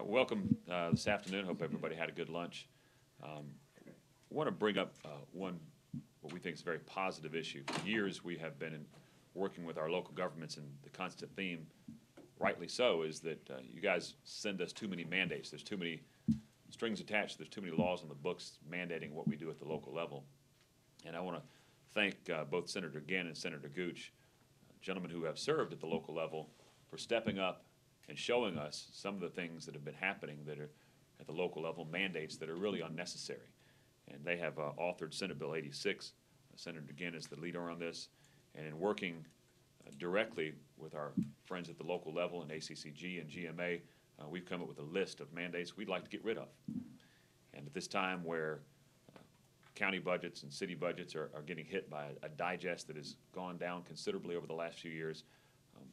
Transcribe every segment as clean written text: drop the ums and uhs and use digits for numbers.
Welcome this afternoon. Hope everybody had a good lunch. I want to bring up one what we think is a very positive issue. For years, we have been working with our local governments, and the constant theme, rightly so, is that you guys send us too many mandates. There's too many strings attached. There's too many laws on the books mandating what we do at the local level. And I want to thank both Senator Ginn and Senator Gooch, gentlemen who have served at the local level, for stepping up and showing us some of the things that have been happening that are at the local level, mandates that are really unnecessary. And they have authored Senate Bill 86. Senator Ginn is the leader on this. And in working directly with our friends at the local level in ACCG and GMA, we've come up with a list of mandates we'd like to get rid of. And at this time where county budgets and city budgets are getting hit by a digest that has gone down considerably over the last few years,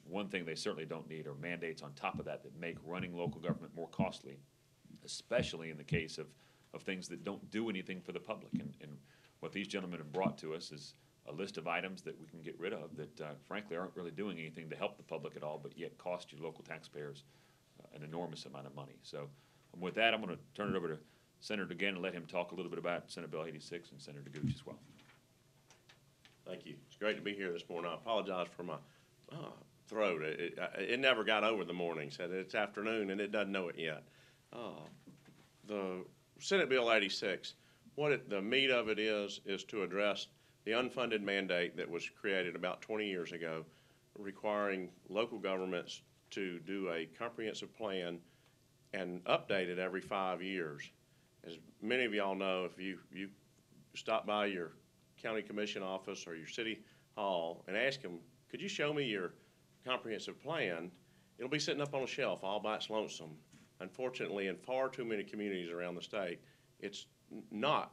one thing they certainly don't need are mandates on top of that make running local government more costly, especially in the case of things that don't do anything for the public. And what these gentlemen have brought to us is a list of items that we can get rid of that, frankly, aren't really doing anything to help the public at all, but yet cost you local taxpayers an enormous amount of money. So with that, I'm going to turn it over to Senator Ginn and let him talk a little bit about Senate Bill 86 and Senator Gooch as well. Thank you. It's great to be here this morning. I apologize for my throat. It never got over the morning. Said it's afternoon and it doesn't know it yet. The Senate Bill 86, the meat of it is to address the unfunded mandate that was created about 20 years ago, requiring local governments to do a comprehensive plan and update it every 5 years. As many of y'all know, if you stop by your county commission office or your city hall and ask them, could you show me your comprehensive plan, it'll be sitting up on a shelf all by its lonesome. Unfortunately, in far too many communities around the state, it's not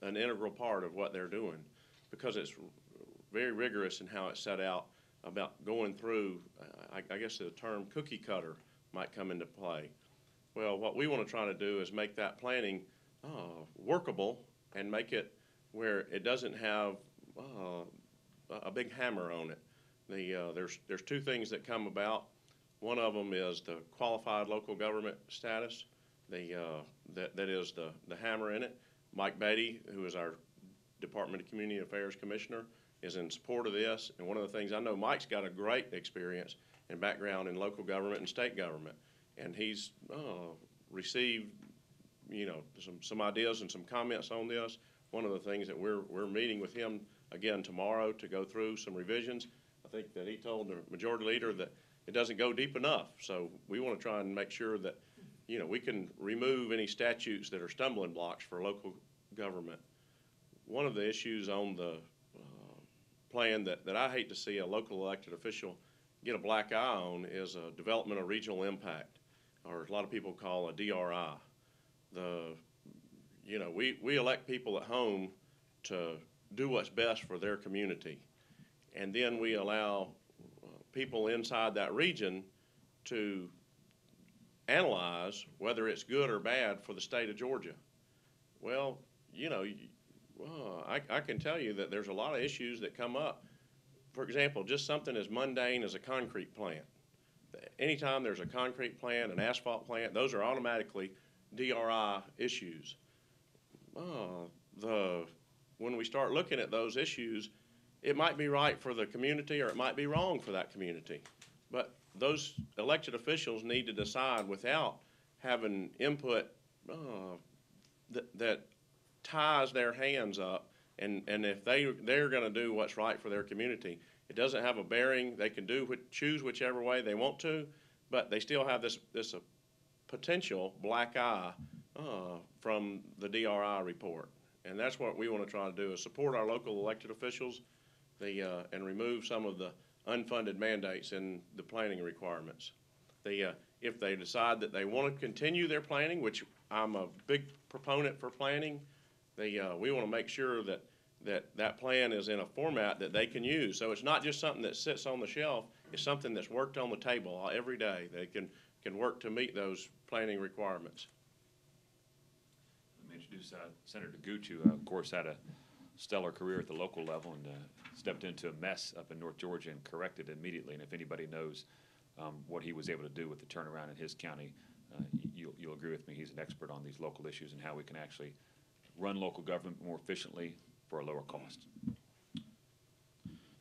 an integral part of what they're doing, because it's very rigorous in how it's set out about going through, I guess the term cookie cutter might come into play. Well, what we want to try to do is make that planning workable and make it where it doesn't have a big hammer on it. There's two things that come about. One of them is the qualified local government status. That is the hammer in it. Mike Beatty, who is our Department of Community Affairs Commissioner, is in support of this. And one of the things, I know Mike's got a great experience and background in local government and state government, and he's received some ideas and some comments on this. One of the things that we're meeting with him again tomorrow to go through some revisions. I think that he told the majority leader that it doesn't go deep enough. So we want to try and make sure that we can remove any statutes that are stumbling blocks for local government. One of the issues on the plan that I hate to see a local elected official get a black eye on is a development of regional impact, or a lot of people call a DRI. We elect people at home to do what's best for their community, and then we allow people inside that region to analyze whether it's good or bad for the state of Georgia. Well, I can tell you that there's a lot of issues that come up. For example, just something as mundane as a concrete plant. Anytime there's a concrete plant, an asphalt plant, those are automatically DRI issues. When we start looking at those issues, it might be right for the community or it might be wrong for that community. But those elected officials need to decide without having input that ties their hands up, and if they're going to do what's right for their community, it doesn't have a bearing. They can choose whichever way they want to, but they still have this potential black eye from the DRI report. And that's what we want to try to do, is support our local elected officials and remove some of the unfunded mandates in the planning requirements. If they decide that they want to continue their planning, which I'm a big proponent for planning, we want to make sure that plan is in a format that they can use. So it's not just something that sits on the shelf, it's something that's worked on the table every day. They can work to meet those planning requirements. Let me introduce Senator Gooch, who, of course, had a stellar career at the local level and stepped into a mess up in North Georgia and corrected it immediately. And if anybody knows what he was able to do with the turnaround in his county, you'll agree with me, he's an expert on these local issues and how we can actually run local government more efficiently for a lower cost.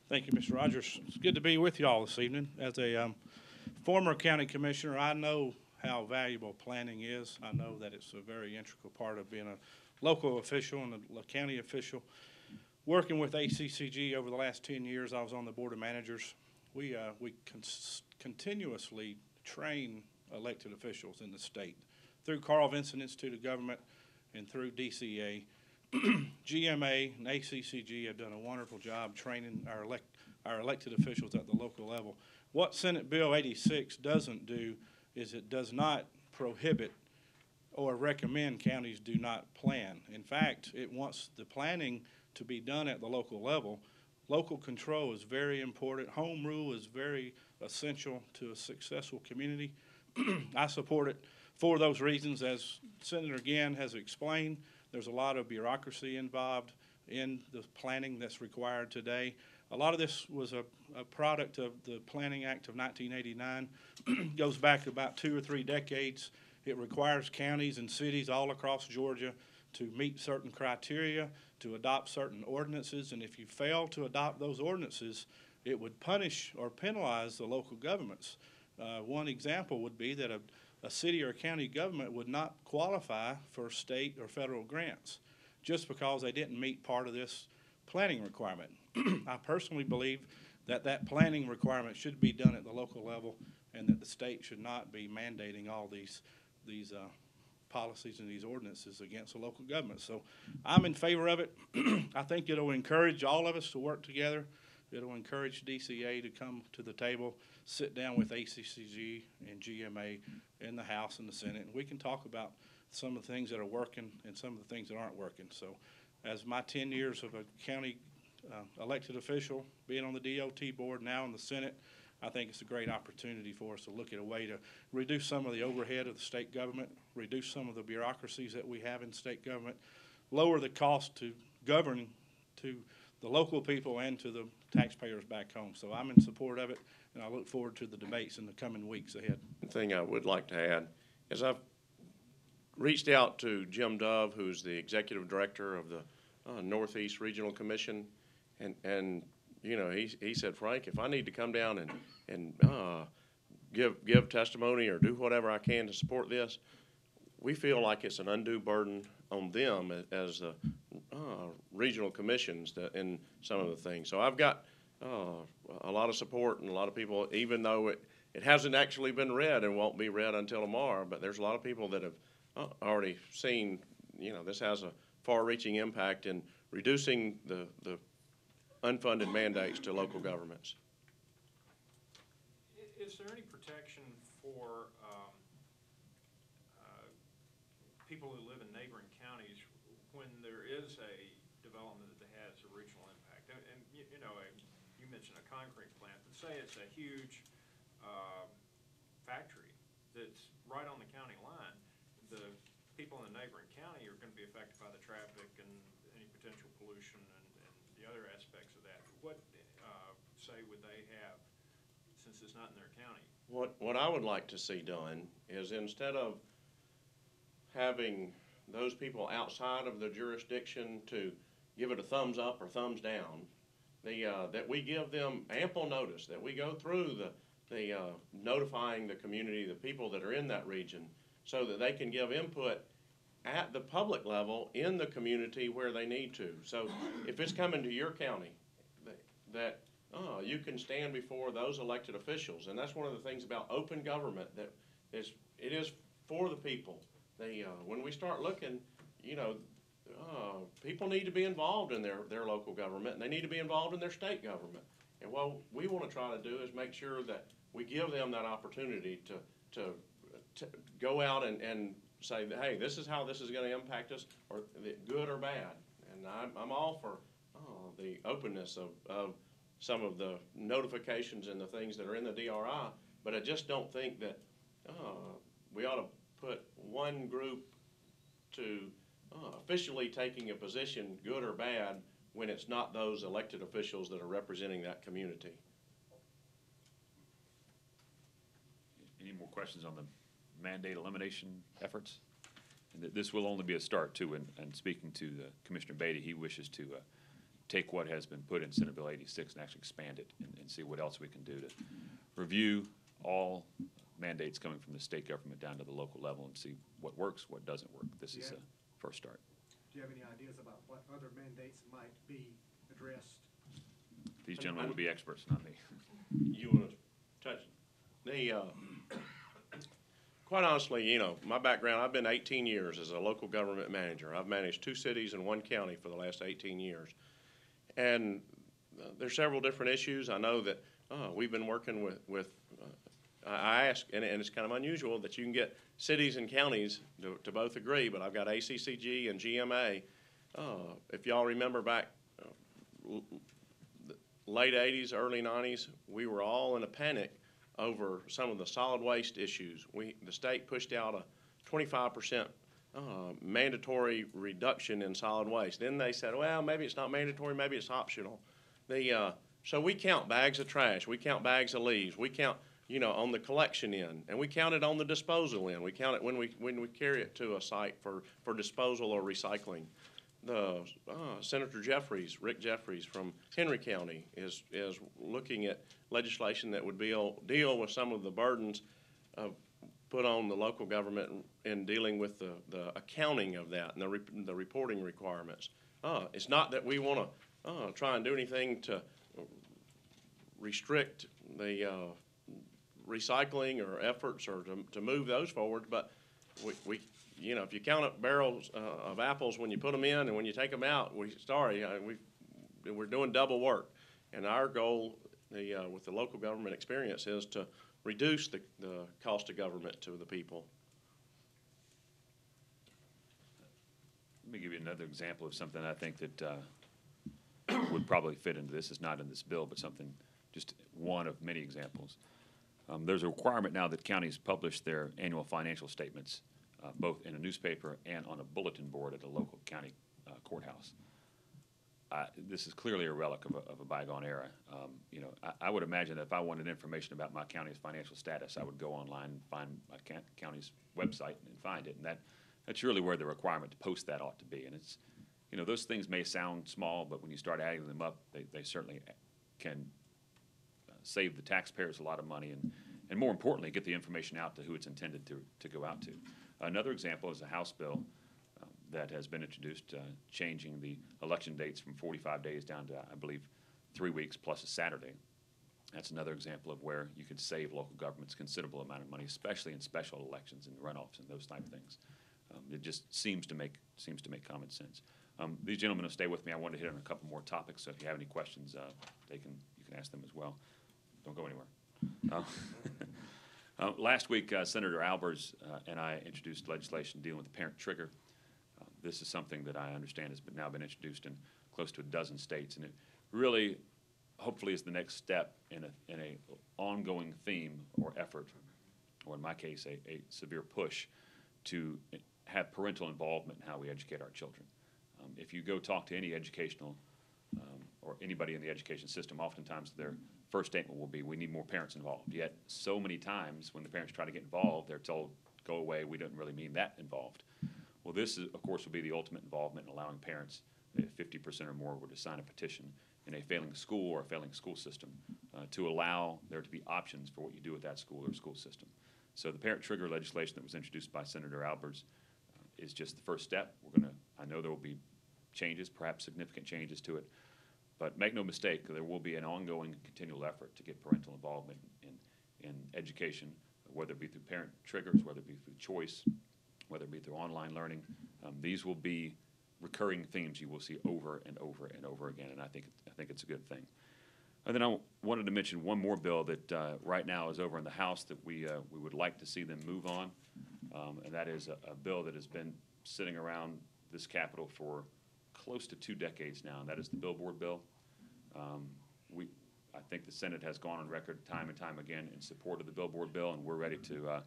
Thank you, Mr. Rogers. It's good to be with you all this evening. As a former county commissioner, I know how valuable planning is. I know that it's a very integral part of being a local official and a county official. Working with ACCG over the last 10 years, I was on the board of managers. We continuously train elected officials in the state through Carl Vinson Institute of Government and through DCA. GMA and ACCG have done a wonderful job training our elected officials at the local level. What Senate Bill 86 doesn't do is it does not prohibit or recommend counties do not plan. In fact, it wants the planning to be done at the local level. Local control is very important. Home rule is very essential to a successful community. I support it for those reasons. As Senator Ginn has explained, there's a lot of bureaucracy involved in the planning that's required today. A lot of this was a product of the Planning Act of 1989. Goes back about 2 or 3 decades. It requires counties and cities all across Georgia to meet certain criteria, to adopt certain ordinances, and if you fail to adopt those ordinances, it would punish or penalize the local governments. One example would be that a city or county government would not qualify for state or federal grants just because they didn't meet part of this planning requirement. I personally believe that that planning requirement should be done at the local level and that the state should not be mandating all these policies and these ordinances against the local government. So I'm in favor of it. I think it'll encourage all of us to work together. It'll encourage DCA to come to the table, sit down with ACCG and GMA in the House and the Senate, and we can talk about some of the things that are working and some of the things that aren't working. So as my 10 years of a county elected official, being on the DOT board, now in the Senate, I think it's a great opportunity for us to look at a way to reduce some of the overhead of the state government, reduce some of the bureaucracies that we have in state government, lower the cost to govern to the local people and to the taxpayers back home. So I'm in support of it, and I look forward to the debates in the coming weeks ahead. One thing I would like to add is I've reached out to Jim Dove, who's the executive director of the Northeast Regional Commission, and you know, he said, Frank, if I need to come down and give testimony or do whatever I can to support this, we feel like it's an undue burden on them as the regional commissions in some of the things. So I've got a lot of support and a lot of people, even though it hasn't actually been read and won't be read until tomorrow, but there's a lot of people that have already seen, you know, this has a far-reaching impact in reducing the unfunded mandates to local governments. Is there any protection for people who live in neighboring counties when there is a development that has a regional impact? And you know, you mentioned a concrete plant, but say it's a huge factory that's right on the county line. The people in the neighboring county are going to be affected by the traffic and any potential pollution and the other aspects of that. What say would they have since it's not in their county? What I would like to see done is, instead of having those people outside of the jurisdiction to give it a thumbs up or thumbs down, that we give them ample notice, that we go through the notifying the community, the people that are in that region, so that they can give input at the public level in the community where they need to. So if it's coming to your county, that you can stand before those elected officials, and that's one of the things about open government, that it is for the people. When we start looking, you know, people need to be involved in their local government, and they need to be involved in their state government. And what we want to try to do is make sure that we give them that opportunity to go out and say, hey, this is how this is going to impact us, or good or bad. And I'm all for the openness of some of the notifications and the things that are in the DRI, but I just don't think that we ought to put one group to officially taking a position, good or bad, when it's not those elected officials that are representing that community. Any more questions on the mandate elimination efforts. And this will only be a start too, and speaking to Commissioner Beatty, he wishes to take what has been put in Senate Bill 86 and actually expand it and see what else we can do to review all mandates coming from the state government down to the local level and see what works, what doesn't work. This is a first start. Do you have any ideas about what other mandates might be addressed? These gentlemen would be experts, not me. You want to touch quite honestly, you know, my background, I've been 18 years as a local government manager. I've managed 2 cities and 1 county for the last 18 years. And there's several different issues. I know that we've been working with I ask, and it's kind of unusual that you can get cities and counties to both agree, but I've got ACCG and GMA. If y'all remember back late 80s, early 90s, we were all in a panic over some of the solid waste issues. The state pushed out a 25% mandatory reduction in solid waste. Then they said, well, maybe it's not mandatory, maybe it's optional. So we count bags of trash, we count bags of leaves, we count, you know, on the collection end, and we count it on the disposal end. We count it when we carry it to a site for disposal or recycling. Senator Rick Jeffries from Henry County is looking at legislation that would deal with some of the burdens put on the local government in dealing with the accounting of that and the reporting requirements. It's not that we want to try and do anything to restrict the recycling or efforts or to move those forward, but we you know, if you count up barrels of apples when you put them in and when you take them out, we're doing double work. And our goal with the local government experience is to reduce the cost of government to the people. Let me give you another example of something I think that would probably fit into this. It's not in this bill, but something, just one of many examples. There's a requirement now that counties publish their annual financial statements both in a newspaper and on a bulletin board at a local county courthouse. This is clearly a relic of a bygone era. You know, I would imagine that if I wanted information about my county's financial status, I would go online and find my county's website and find it. And that's really where the requirement to post that ought to be. And it's, you know, those things may sound small, but when you start adding them up, they certainly can save the taxpayers a lot of money and more importantly, get the information out to who it's intended to go out to. Another example is a House bill that has been introduced, changing the election dates from 45 days down to, I believe, 3 weeks plus a Saturday. That's another example of where you could save local governments considerable amount of money, especially in special elections and runoffs and those type of things. It just seems to make common sense. These gentlemen will stay with me. I want to hit on a couple more topics, so if you have any questions, you can ask them as well. Don't go anywhere. Last week, Senator Albers and I introduced legislation dealing with the parent trigger. This is something that I understand has now been introduced in close to a dozen states, and it really, hopefully, is the next step in a ongoing theme or effort, or in my case, a severe push to have parental involvement in how we educate our children. If you go talk to any educational or anybody in the education system, oftentimes their first statement will be, we need more parents involved. Yet so many times when the parents try to get involved, they're told, go away, we don't really mean that involved. Well, this, of course, will be the ultimate involvement in allowing parents, if 50% or more were to sign a petition in a failing school or a failing school system, to allow there to be options for what you do with that school or school system. So the parent trigger legislation that was introduced by Senator Albers is just the first step. I know there will be changes, perhaps significant changes to it, but make no mistake, there will be an ongoing continual effort to get parental involvement in education, whether it be through parent triggers, whether it be through choice, whether it be through online learning. These will be recurring themes you will see over and over and over again, and I think it's a good thing. And then I wanted to mention one more bill that right now is over in the House that we would like to see them move on, and that is a bill that has been sitting around this Capitol for close to 2 decades now, and that is the billboard bill. I think the Senate has gone on record time and time again in support of the billboard bill, and we're ready to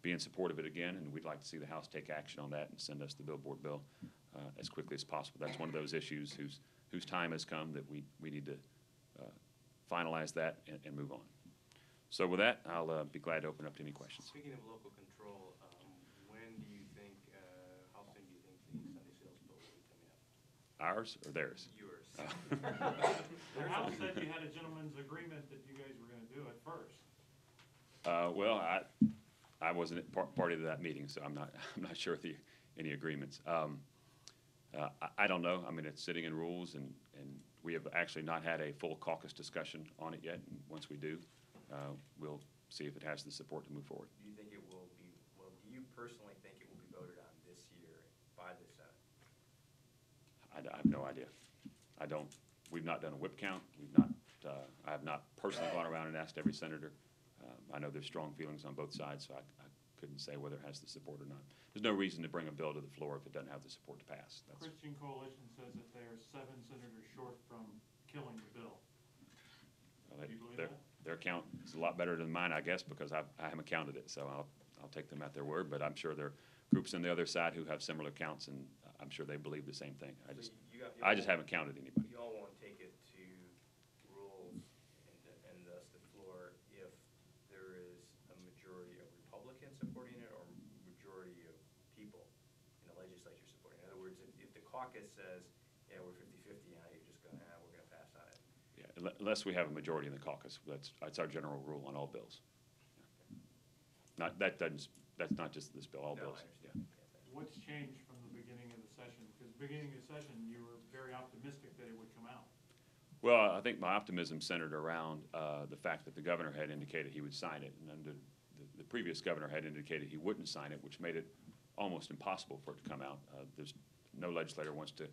be in support of it again, and we'd like to see the House take action on that and send us the billboard bill as quickly as possible. That's one of those issues whose time has come that we need to finalize that and move on. So with that, I'll be glad to open up to any questions. Speaking of local control, Ours or theirs? Yours. The House said you had a gentleman's agreement that you guys were gonna do it first. Well, I wasn't party to that meeting, so I'm not sure of any agreements. I don't know. I mean, it's sitting in rules, and we have actually not had a full caucus discussion on it yet. And once we do, we'll see if it has the support to move forward. Do you think it will be, well, do you personally think it will be voted on this year by the Senate? I have no idea. I don't, we've not done a whip count. We've not, I have not personally gone around and asked every senator. I know there's strong feelings on both sides, so I couldn't say whether it has the support or not. There's no reason to bring a bill to the floor if it doesn't have the support to pass. That's, Christian Coalition says that they are 7 senators short from killing the bill. well, Do you believe their, that? their count is a lot better than mine, I guess, because I haven't counted it, so I'll take them at their word. But I'm sure there are groups on the other side who have similar counts, and I'm sure they believe the same thing. So you I just haven't counted anybody. You all won't take it to rules and thus the floor if there is a majority of Republicans supporting it or majority of people in the legislature supporting it. In other words, if the caucus says, yeah, we're 50-50 now, you're just gonna, we're gonna pass on it. Yeah, unless we have a majority in the caucus. That's our general rule on all bills. That's not just this bill, all No, bills. I Yeah. understand. Yeah, thank you. What's changed from the beginning of the session? Because beginning of the session, you were very optimistic that it would come out. Well, I think my optimism centered around the fact that the governor had indicated he would sign it, and under the previous governor had indicated he wouldn't sign it, which made it almost impossible for it to come out. There's no legislator wants to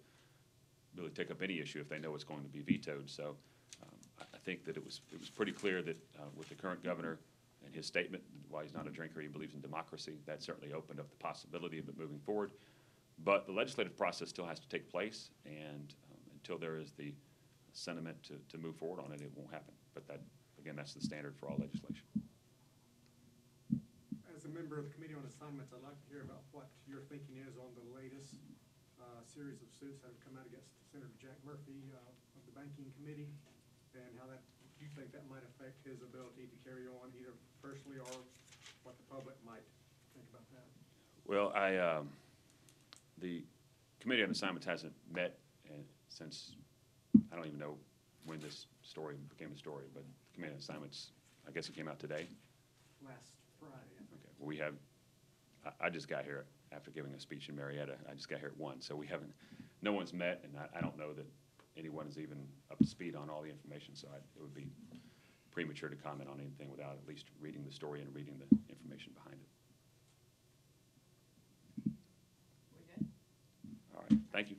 really take up any issue if they know it's going to be vetoed. So I think that it was pretty clear that with the current governor and his statement, while he's not a drinker, he believes in democracy. That certainly opened up the possibility of it moving forward. But the legislative process still has to take place, and until there is the sentiment to move forward on it, it won't happen. But that, again, that's the standard for all legislation. As a member of the Committee on Assignments, I'd like to hear about what your thinking is on the latest series of suits that have come out against Senator Jack Murphy of the Banking Committee, and how that, you think that might affect his ability to carry on either personally or what the public might think about that. Well, the Committee on Assignments hasn't met since, I don't even know when this story became a story, but the Committee on Assignments, I guess it came out today. Last Friday, I think. Okay, well, we have, I just got here after giving a speech in Marietta. I just got here at 1, so we haven't, no one's met, and I don't know that anyone is even up to speed on all the information, so it would be premature to comment on anything without at least reading the story and reading the information behind it. We good? All right, thank you.